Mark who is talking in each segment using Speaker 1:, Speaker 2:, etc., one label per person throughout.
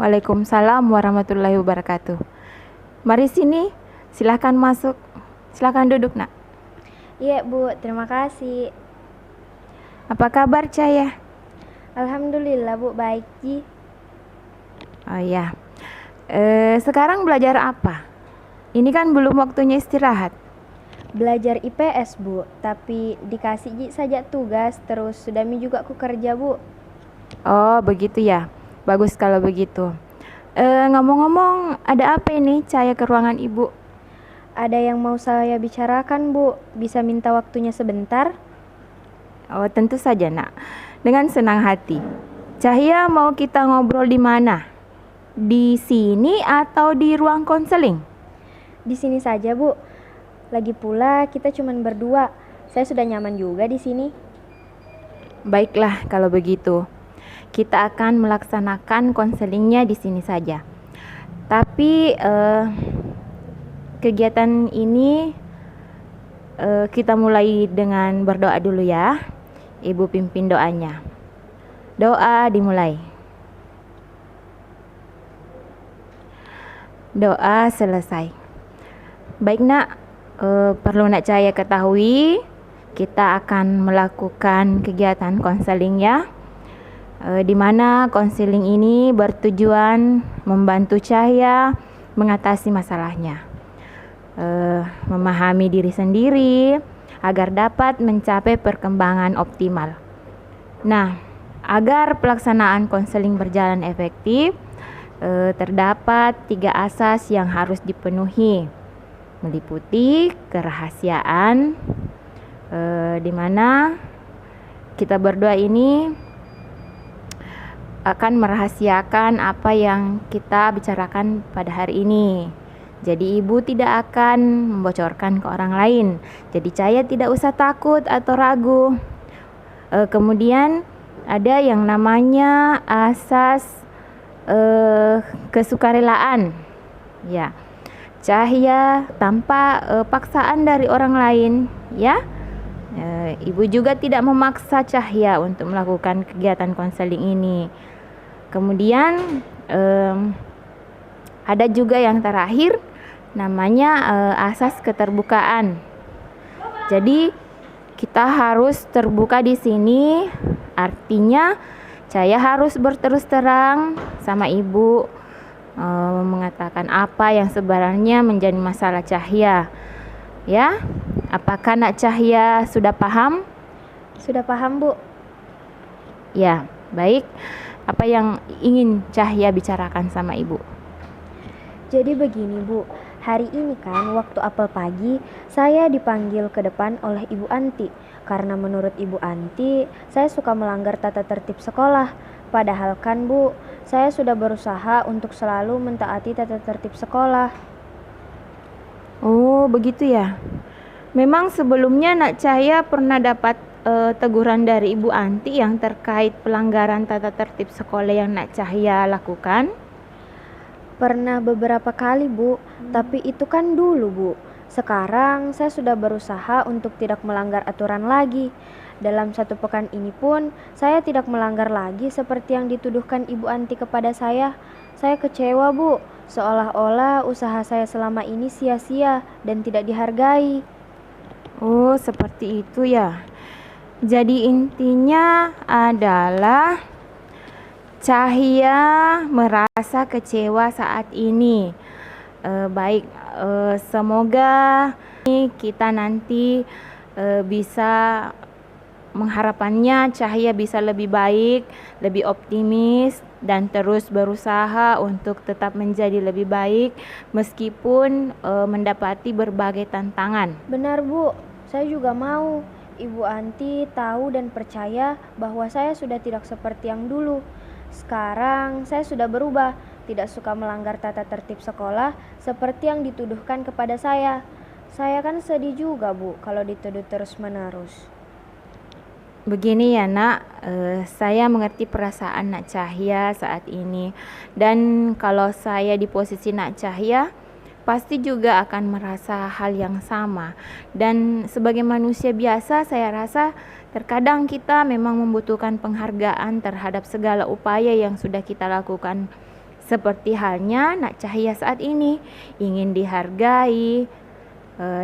Speaker 1: Waalaikumsalam warahmatullahi wabarakatuh. Mari sini, silakan masuk. Silakan duduk, Nak.
Speaker 2: Iya Bu, terima kasih.
Speaker 1: Apa kabar, Cahya?
Speaker 2: Alhamdulillah Bu, baik Ji.
Speaker 1: Oh ya. Sekarang belajar apa? Ini kan belum waktunya istirahat.
Speaker 2: Belajar IPS Bu, tapi dikasih Ji saja tugas, terus sudah mi juga ku kerja Bu.
Speaker 1: Oh, begitu ya. Bagus kalau begitu. Ngomong-ngomong, ada apa ini Cahya ke ruangan Ibu?
Speaker 2: Ada yang mau saya bicarakan Bu, bisa minta waktunya sebentar?
Speaker 1: Oh, tentu saja, Nak. Dengan senang hati. Cahya mau kita ngobrol di mana? Di sini atau di ruang konseling?
Speaker 2: Di sini saja Bu. Lagi pula kita cuma berdua. Saya sudah nyaman juga di sini.
Speaker 1: Baiklah kalau begitu. Kita akan melaksanakan konselingnya di sini saja. Tapi kegiatan ini kita mulai dengan berdoa dulu ya. Ibu pimpin doanya. Doa dimulai. Doa selesai. Baik Nak, perlu Nak Cahya ketahui, kita akan melakukan kegiatan konseling ya. Di mana konseling ini bertujuan membantu Cahya mengatasi masalahnya, memahami diri sendiri agar dapat mencapai perkembangan optimal. Nah, agar pelaksanaan konseling berjalan efektif, terdapat 3 asas yang harus dipenuhi, meliputi kerahasiaan, di mana kita berdua ini akan merahasiakan apa yang kita bicarakan pada hari ini. Jadi ibu tidak akan membocorkan ke orang lain. Jadi Cahya tidak usah takut atau ragu. Kemudian ada yang namanya asas kesukarelaan. Ya, Cahya tanpa paksaan dari orang lain, ya. Ibu juga tidak memaksa Cahya untuk melakukan kegiatan konseling ini. Kemudian ada juga yang terakhir namanya asas keterbukaan. Jadi kita harus terbuka di sini, artinya Cahya harus berterus terang sama ibu, mengatakan apa yang sebenarnya menjadi masalah Cahya. Ya, apakah Nak Cahya sudah paham?
Speaker 2: Sudah paham Bu?
Speaker 1: Ya, baik. Apa yang ingin Cahya bicarakan sama ibu?
Speaker 2: Jadi begini Bu, hari ini kan waktu apel pagi saya dipanggil ke depan oleh Ibu Anti. Karena menurut Ibu Anti, saya suka melanggar tata tertib sekolah. Padahal kan Bu, saya sudah berusaha untuk selalu mentaati tata tertib sekolah.
Speaker 1: Oh, begitu ya. Memang sebelumnya Nak Cahya pernah dapat teguran dari Ibu Anti yang terkait pelanggaran tata tertib sekolah yang Nak Cahya lakukan?
Speaker 2: Pernah beberapa kali Bu, tapi itu kan dulu Bu. Sekarang saya sudah berusaha untuk tidak melanggar aturan lagi. Dalam 1 pekan ini pun saya tidak melanggar lagi seperti yang dituduhkan Ibu Anti kepada saya. Saya kecewa Bu, seolah-olah usaha saya selama ini sia-sia dan tidak dihargai.
Speaker 1: Oh, seperti itu ya. Jadi intinya adalah Cahya merasa kecewa saat ini. Baik, semoga kita nanti bisa mengharapannya Cahya bisa lebih baik, lebih optimis dan terus berusaha untuk tetap menjadi lebih baik meskipun mendapati berbagai tantangan.
Speaker 2: Benar Bu, saya juga mau Ibu Anti tahu dan percaya bahwa saya sudah tidak seperti yang dulu. Sekarang saya sudah berubah, tidak suka melanggar tata tertib sekolah seperti yang dituduhkan kepada saya. Saya kan sedih juga Bu kalau dituduh terus-menerus.
Speaker 1: Begini ya Nak, saya mengerti perasaan Nak Cahya saat ini. Dan kalau saya di posisi Nak Cahya, pasti juga akan merasa hal yang sama. Dan sebagai manusia biasa, saya rasa terkadang kita memang membutuhkan penghargaan terhadap segala upaya yang sudah kita lakukan Seperti halnya Nak Cahya saat ini ingin dihargai,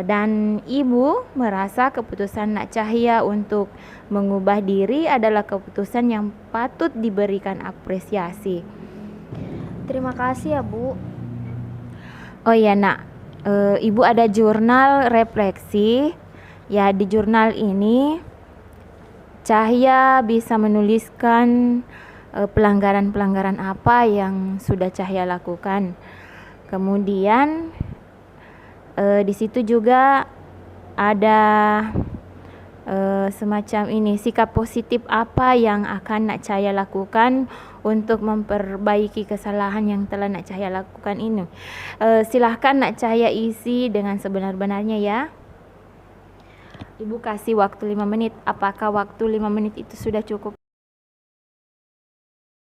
Speaker 1: dan ibu merasa keputusan Nak Cahya untuk mengubah diri adalah keputusan yang patut diberikan apresiasi.
Speaker 2: Terima kasih ya, Bu.
Speaker 1: Oh ya Nak, ibu ada jurnal refleksi. Ya, di jurnal ini Cahya bisa menuliskan pelanggaran-pelanggaran apa yang sudah Cahya lakukan. Kemudian di situ juga ada semacam ini, sikap positif apa yang akan Nak Cahya lakukan untuk memperbaiki kesalahan yang telah Nak Cahya lakukan ini. Silahkan Nak Cahya isi dengan sebenar-benarnya ya. Ibu kasih waktu 5 menit. Apakah waktu 5 menit itu sudah cukup?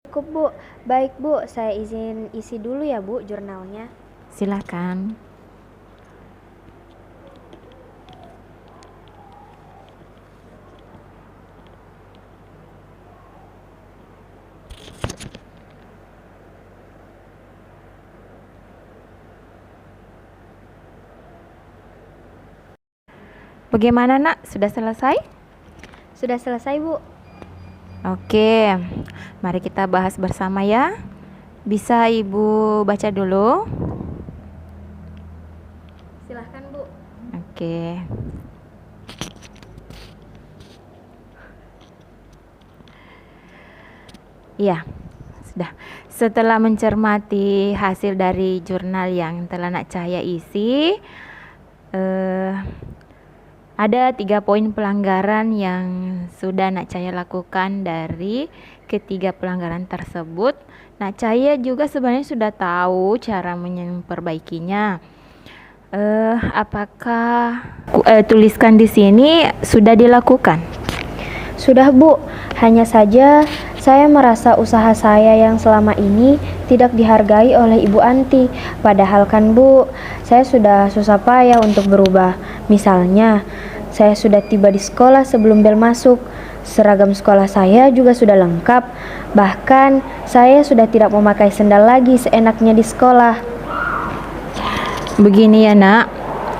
Speaker 2: Cukup, Bu. Baik, Bu. Saya izin isi dulu ya, Bu, jurnalnya.
Speaker 1: Silakan. Bagaimana Nak? Sudah selesai?
Speaker 2: Sudah selesai, Bu.
Speaker 1: Oke, mari kita bahas bersama ya. Bisa Ibu baca dulu?
Speaker 2: Silahkan, Bu.
Speaker 1: Oke. Iya, sudah. Setelah mencermati hasil dari jurnal yang telah Nak Cahya isi, ada 3 poin pelanggaran yang sudah Nak Cahya lakukan. Dari ketiga pelanggaran tersebut, Nak Cahya juga sebenarnya sudah tahu cara memperbaikinya. Apakah tuliskan di sini sudah dilakukan?
Speaker 2: Sudah, Bu. Hanya saja saya merasa usaha saya yang selama ini tidak dihargai oleh Ibu Anti. Padahal kan, Bu, saya sudah susah payah untuk berubah. Misalnya, saya sudah tiba di sekolah sebelum bel masuk. Seragam sekolah saya juga sudah lengkap. Bahkan, saya sudah tidak memakai sendal lagi seenaknya di sekolah.
Speaker 1: Begini ya Nak,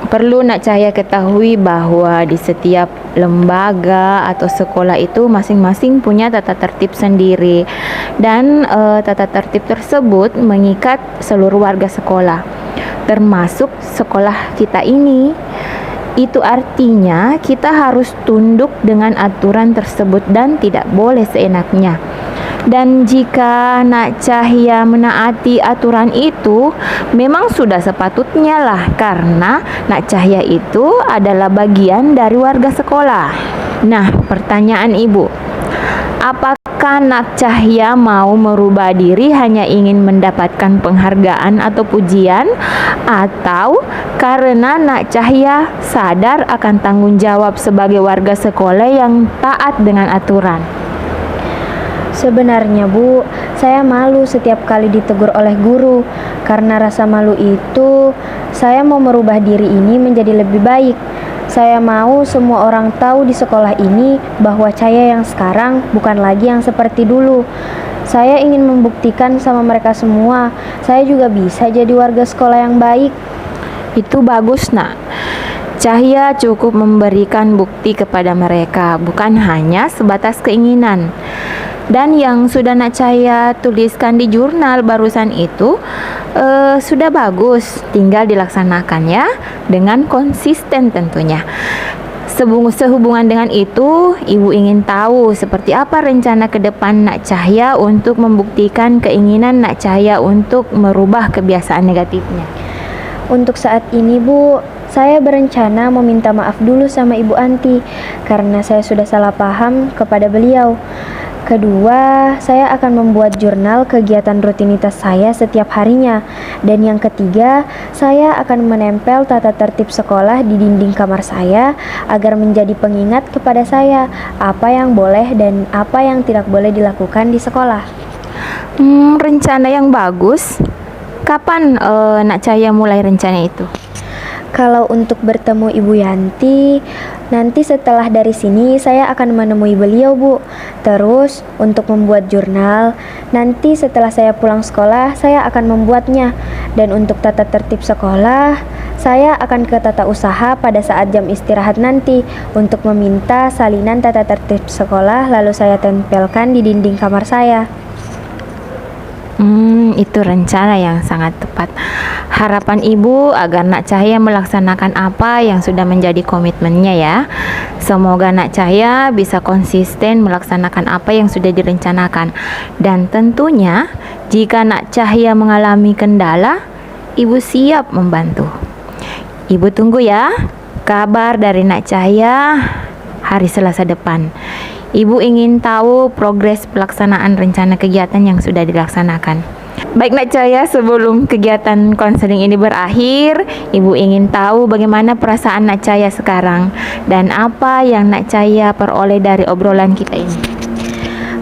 Speaker 1: perlu Nak Cahya ketahui bahwa di setiap lembaga atau sekolah itu masing-masing punya tata tertib sendiri, dan tata tertib tersebut mengikat seluruh warga sekolah, termasuk sekolah kita ini. Itu artinya kita harus tunduk dengan aturan tersebut dan tidak boleh seenaknya. Dan jika Nak Cahya menaati aturan itu, memang sudah sepatutnya lah, karena Nak Cahya itu adalah bagian dari warga sekolah. Nah, pertanyaan Ibu, apakah Nak Cahya mau merubah diri hanya ingin mendapatkan penghargaan atau pujian, atau karena Nak Cahya sadar akan tanggung jawab sebagai warga sekolah yang taat dengan aturan?
Speaker 2: Sebenarnya, Bu, saya malu setiap kali ditegur oleh guru. Karena rasa malu itu, saya mau merubah diri ini menjadi lebih baik. Saya mau semua orang tahu di sekolah ini bahwa Cahya yang sekarang bukan lagi yang seperti dulu. Saya ingin membuktikan sama mereka semua, saya juga bisa jadi warga sekolah yang baik.
Speaker 1: Itu bagus Nak. Cahya cukup memberikan bukti kepada mereka, bukan hanya sebatas keinginan. Dan yang sudah Nak Cahya tuliskan di jurnal barusan itu sudah bagus, tinggal dilaksanakan ya, dengan konsisten tentunya. Sehubungan dengan itu, Ibu ingin tahu seperti apa rencana ke depan Nak Cahya untuk membuktikan keinginan Nak Cahya untuk merubah kebiasaan negatifnya.
Speaker 2: Untuk saat ini, Bu, saya berencana meminta maaf dulu sama Ibu Anti karena saya sudah salah paham kepada beliau. Kedua, saya akan membuat jurnal kegiatan rutinitas saya setiap harinya. Dan yang ketiga, saya akan menempel tata tertib sekolah di dinding kamar saya agar menjadi pengingat kepada saya apa yang boleh dan apa yang tidak boleh dilakukan di sekolah.
Speaker 1: Rencana yang bagus. Kapan Nak Cahya mulai rencana itu?
Speaker 2: Kalau untuk bertemu Ibu Yanti, nanti setelah dari sini saya akan menemui beliau, Bu. Terus untuk membuat jurnal, nanti setelah saya pulang sekolah, saya akan membuatnya. Dan untuk tata tertib sekolah, saya akan ke tata usaha pada saat jam istirahat nanti untuk meminta salinan tata tertib sekolah, lalu saya tempelkan di dinding kamar saya.
Speaker 1: Itu rencana yang sangat tepat. Harapan Ibu agar Nak Cahaya melaksanakan apa yang sudah menjadi komitmennya ya. Semoga Nak Cahaya bisa konsisten melaksanakan apa yang sudah direncanakan. Dan tentunya jika Nak Cahaya mengalami kendala, Ibu siap membantu. Ibu tunggu ya kabar dari Nak Cahaya hari Selasa depan. Ibu ingin tahu progres pelaksanaan rencana kegiatan yang sudah dilaksanakan. Baik Nak Cahaya, sebelum kegiatan konseling ini berakhir, Ibu ingin tahu bagaimana perasaan Nak Cahaya sekarang dan apa yang Nak Cahaya peroleh dari obrolan kita ini.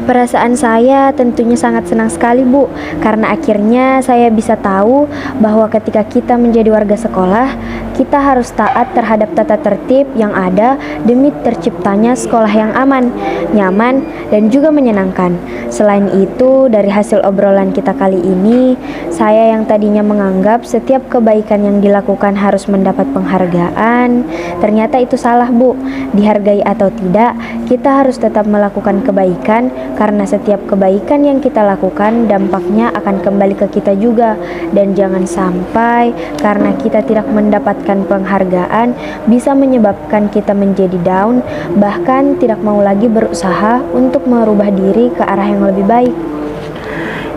Speaker 2: Perasaan saya tentunya sangat senang sekali, Bu, karena akhirnya saya bisa tahu bahwa ketika kita menjadi warga sekolah, kita harus taat terhadap tata tertib yang ada demi terciptanya sekolah yang aman, nyaman, dan juga menyenangkan. Selain itu, dari hasil obrolan kita kali ini, saya yang tadinya menganggap setiap kebaikan yang dilakukan harus mendapat penghargaan, ternyata itu salah, Bu. Dihargai atau tidak, kita harus tetap melakukan kebaikan karena setiap kebaikan yang kita lakukan dampaknya akan kembali ke kita juga. Dan jangan sampai karena kita tidak mendapatkan penghargaan bisa menyebabkan kita menjadi down, bahkan tidak mau lagi berusaha untuk merubah diri ke arah yang lebih baik.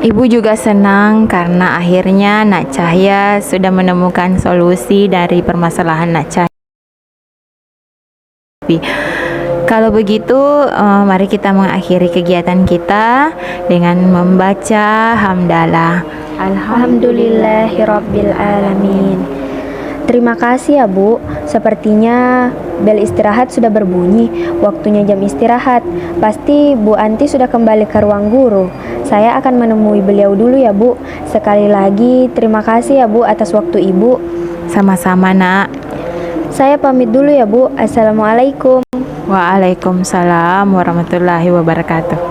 Speaker 1: Ibu juga senang karena akhirnya Nak Cahaya sudah menemukan solusi dari permasalahan Nak Cahaya. Kalau begitu, mari kita mengakhiri kegiatan kita dengan membaca hamdalah.
Speaker 2: Alhamdulillahirabbil alamin. Terima kasih ya, Bu. Sepertinya bel istirahat sudah berbunyi. Waktunya jam istirahat. Pasti Bu Anti sudah kembali ke ruang guru. Saya akan menemui beliau dulu ya, Bu. Sekali lagi terima kasih ya, Bu, atas waktu Ibu.
Speaker 1: Sama-sama, Nak.
Speaker 2: Saya pamit dulu ya, Bu. Assalamualaikum.
Speaker 1: Waalaikumsalam warahmatullahi wabarakatuh.